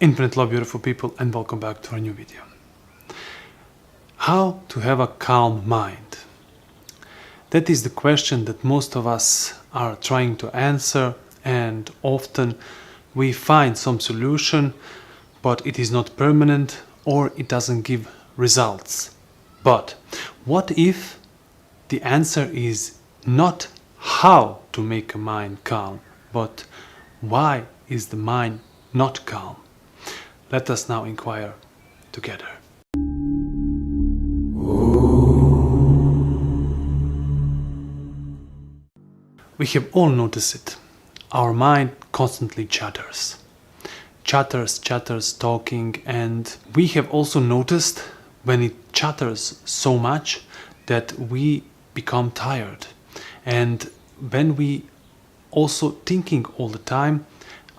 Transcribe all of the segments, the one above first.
Infinite love, beautiful people, and welcome back to our new video. How to have a calm mind? That is the question that most of us are trying to answer, and often we find some solution, but it is not permanent or it doesn't give results. But what if the answer is not how to make a mind calm, but why is the mind not calm? Let us now inquire together. We have all noticed it. Our mind constantly chatters, talking, and we have also noticed when it chatters so much that we become tired. And when we also thinking all the time,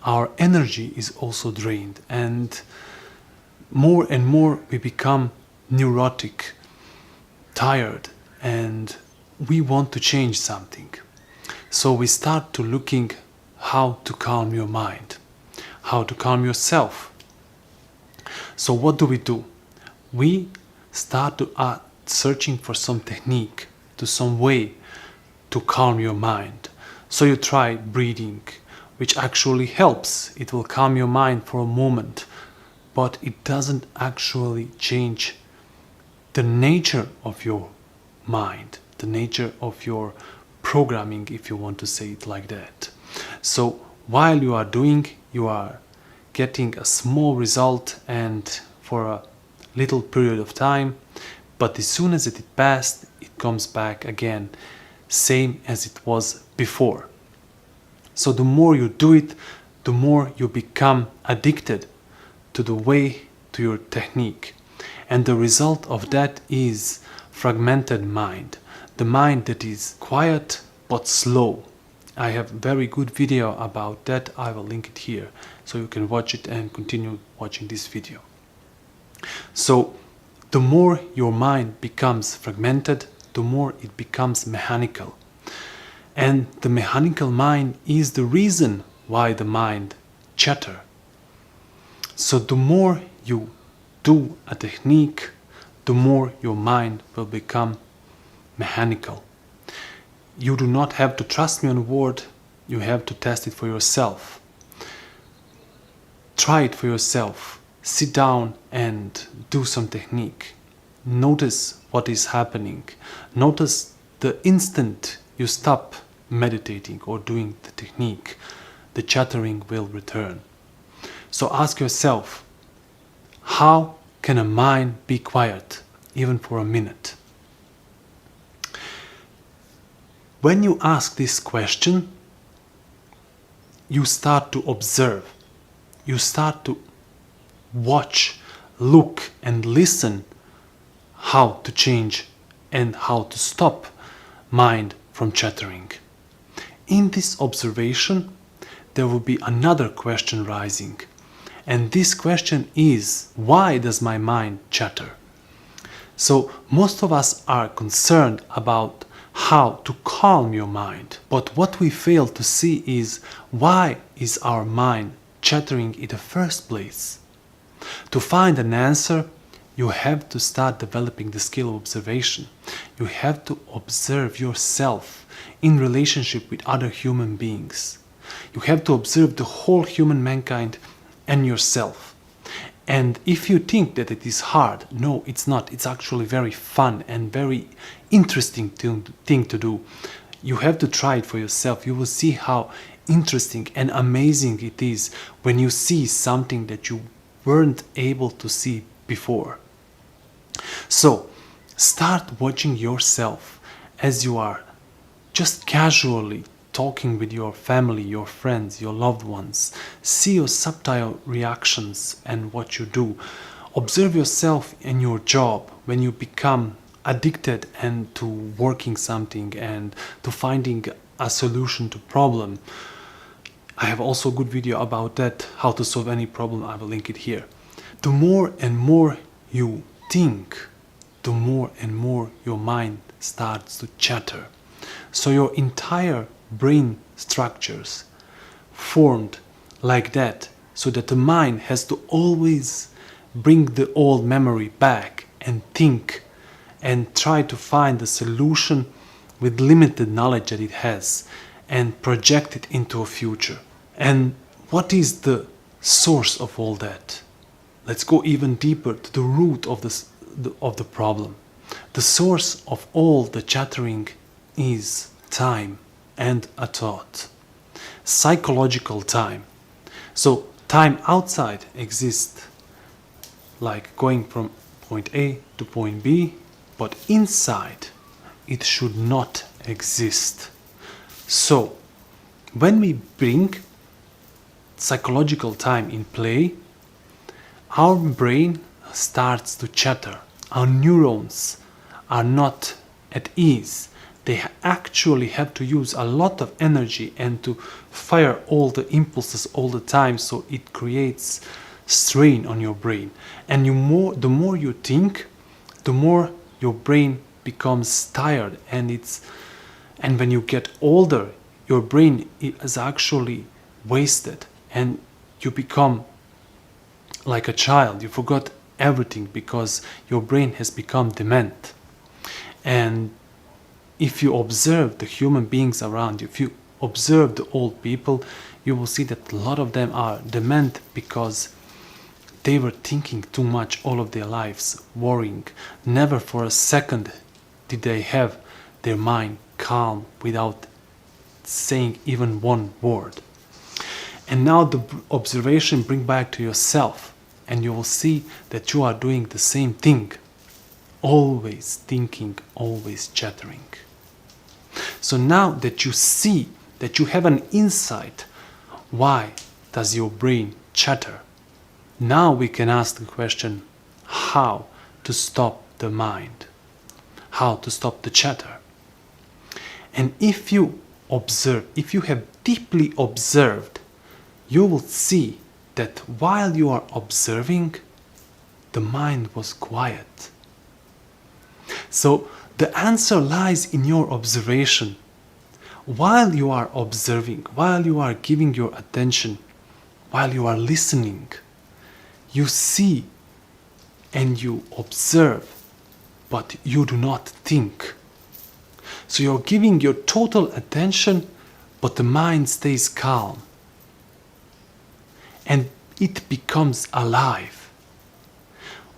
our energy is also drained, and more we become neurotic, tired, and we want to change something. So we start to looking how to calm your mind, how to calm yourself. So what do? We start to searching for some technique, to some way to calm your mind. So you try breathing, which actually helps. It will calm your mind for a moment, but it doesn't actually change the nature of your mind, the nature of your programming, if you want to say it like that. So while you are doing, you are getting a small result and for a little period of time, but as soon as it passed, it comes back again, same as it was before. So the more you do it, the more you become addicted to the way, to your technique. And the result of that is fragmented mind. The mind that is quiet but slow. I have a very good video about that. I will link it here so you can watch it and continue watching this video. So the more your mind becomes fragmented, the more it becomes mechanical. And the mechanical mind is the reason why the mind chatter. So the more you do a technique, the more your mind will become mechanical. You do not have to trust me on a word, you have to test it for yourself. Try it for yourself. Sit down and do some technique. Notice what is happening. Notice the instant you stop meditating or doing the technique, the chattering will return. So ask yourself, how can a mind be quiet even for a minute? When you ask this question, you start to observe, you start to watch, look and listen how to change and how to stop mind from chattering. In this observation, there will be another question rising. And this question is, why does my mind chatter? So most of us are concerned about how to calm your mind. But what we fail to see is, why is our mind chattering in the first place? To find an answer, you have to start developing the skill of observation. You have to observe yourself in relationship with other human beings. You have to observe the whole human mankind and yourself. And if you think that it is hard, no, it's not. It's actually very fun and very interesting thing to do. You have to try it for yourself. You will see how interesting and amazing it is when you see something that you weren't able to see before. So start watching yourself as you are just casually talking with your family, your friends, your loved ones. See your subtle reactions and what you do. Observe yourself in your job when you become addicted and to working something and to finding a solution to problem. I have also a good video about that, how to solve any problem. I will link it here. The more and more you think, the more and more your mind starts to chatter. So your entire brain structures formed like that so that the mind has to always bring the old memory back and think and try to find a solution with limited knowledge that it has and project it into a future. And what is the source of all that? Let's go even deeper to the root of the problem. The source of all the chattering is time and a thought. Psychological time. So time outside exists, like going from point A to point B, but inside it should not exist. So when we bring psychological time in play, our brain starts to chatter. Our neurons are not at ease. They actually have to use a lot of energy and to fire all the impulses all the time, so it creates strain on your brain. And the more you think, the more your brain becomes tired, and when you get older, your brain is actually wasted and you become like a child. You forgot everything because your brain has become dement. And if you observe the human beings around you, if you observe the old people, you will see that a lot of them are dement because they were thinking too much all of their lives, worrying. Never for a second did they have their mind calm without saying even one word. And now the observation bring back to yourself, and you will see that you are doing the same thing. Always thinking, always chattering. So now that you see, that you have an insight, why does your brain chatter? Now we can ask the question, how to stop the mind? How to stop the chatter? And if you observe, if you have deeply observed, you will see that while you are observing, the mind was quiet. So the answer lies in your observation. While you are observing, while you are giving your attention, while you are listening, you see and you observe, but you do not think. So you're giving your total attention, but the mind stays calm. And it becomes alive.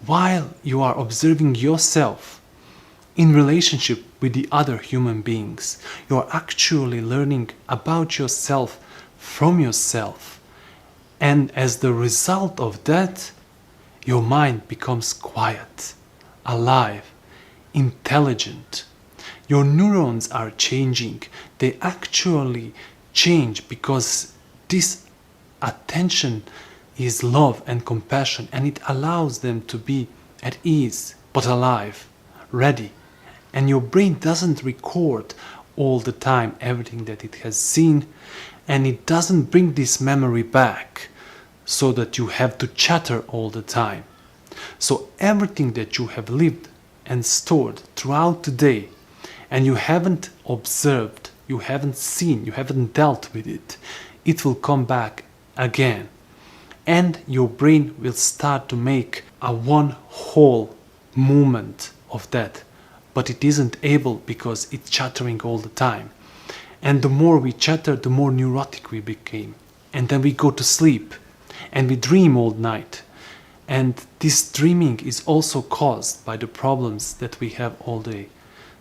While you are observing yourself in relationship with the other human beings, you are actually learning about yourself from yourself. And as the result of that, your mind becomes quiet, alive, intelligent. Your neurons are changing. They actually change because this attention is love and compassion, and it allows them to be at ease, but alive, ready. And your brain doesn't record all the time everything that it has seen, and it doesn't bring this memory back so that you have to chatter all the time. So everything that you have lived and stored throughout the day, and you haven't observed, you haven't seen, you haven't dealt with it, it will come back again. And your brain will start to make a one whole movement of that. But it isn't able because it's chattering all the time. And the more we chatter, the more neurotic we became. And then we go to sleep and we dream all night. And this dreaming is also caused by the problems that we have all day.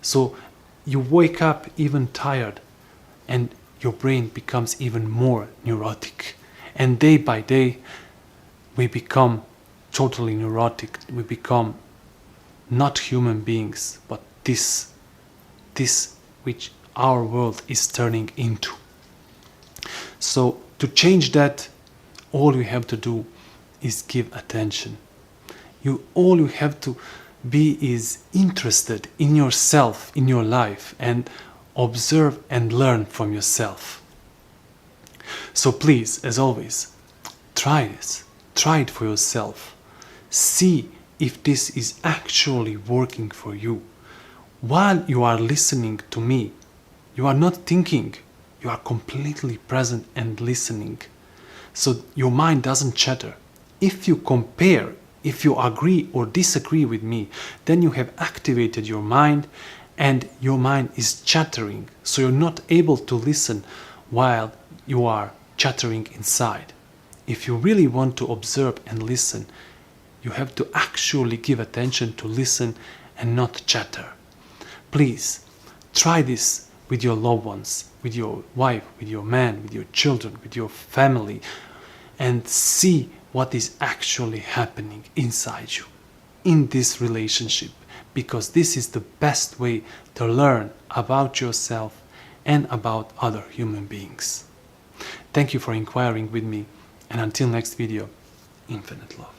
So you wake up even tired and your brain becomes even more neurotic. And day by day, we become totally neurotic. We become not human beings, but this which our world is turning into. So to change that, all you have to do is give attention. All you have to be is interested in yourself, in your life, and observe and learn from yourself. So please, as always, try this. Try it for yourself. See if this is actually working for you. While you are listening to me, you are not thinking. You are completely present and listening. so your mind doesn't chatter. If you compare, if you agree or disagree with me, then you have activated your mind, and your mind is chattering, so you're not able to listen while you are chattering inside. If you really want to observe and listen, you have to actually give attention to listen and not chatter. Please try this with your loved ones, with your wife, with your man, with your children, with your family, and see what is actually happening inside you in this relationship, because this is the best way to learn about yourself and about other human beings. Thank you for inquiring with me, and until next video, infinite love.